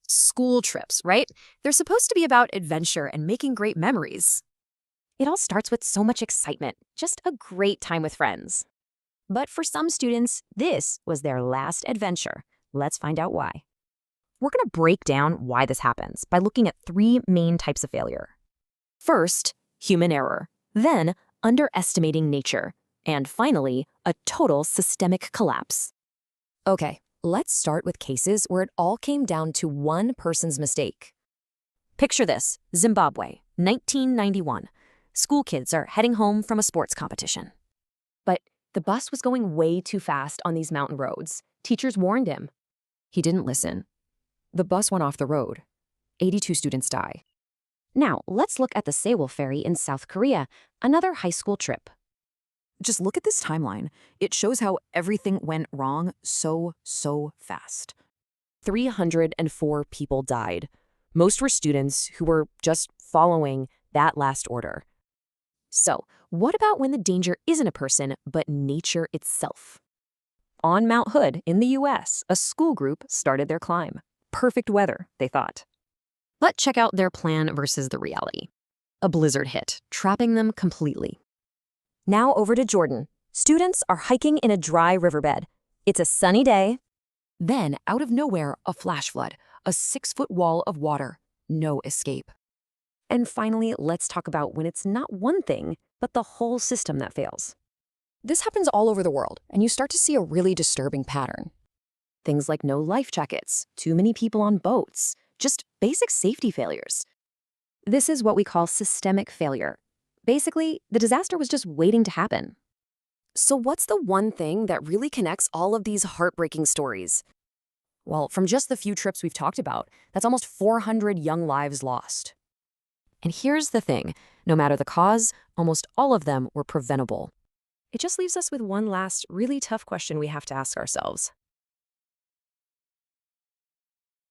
School trips, right? They're supposed to be about adventure and making great memories. It all starts with so much excitement, just a great time with friends. But for some students, this was their last adventure. Let's find out why. We're going to break down why this happens by looking at three main types of failure. First, human error. Then, underestimating nature. And finally, a total systemic collapse. Okay, let's start with cases where it all came down to one person's mistake. Picture this, Zimbabwe, 1991. School kids are heading home from a sports competition. But the bus was going way too fast on these mountain roads. Teachers warned him. He didn't listen. The bus went off the road. 82 students die. Now, let's look at the Sewol Ferry in South Korea, another high school trip. Just look at this timeline. It shows how everything went wrong so fast. 304 people died. Most were students who were just following that last order. So, what about when the danger isn't a person, but nature itself? On Mount Hood in the US, a school group started their climb. Perfect weather, they thought. But check out their plan versus the reality. A blizzard hit, trapping them completely. Now over to Jordan. Students are hiking in a dry riverbed. It's a sunny day. Then, out of nowhere, a flash flood, a 6-foot wall of water. No escape. And finally, let's talk about when it's not one thing, but the whole system that fails. This happens all over the world, and you start to see a really disturbing pattern. Things like no life jackets, too many people on boats, just basic safety failures. This is what we call systemic failure. Basically, the disaster was just waiting to happen. So what's the one thing that really connects all of these heartbreaking stories? Well, from just the few trips we've talked about, that's almost 400 young lives lost. And here's the thing, no matter the cause, almost all of them were preventable. It just leaves us with one last really tough question we have to ask ourselves.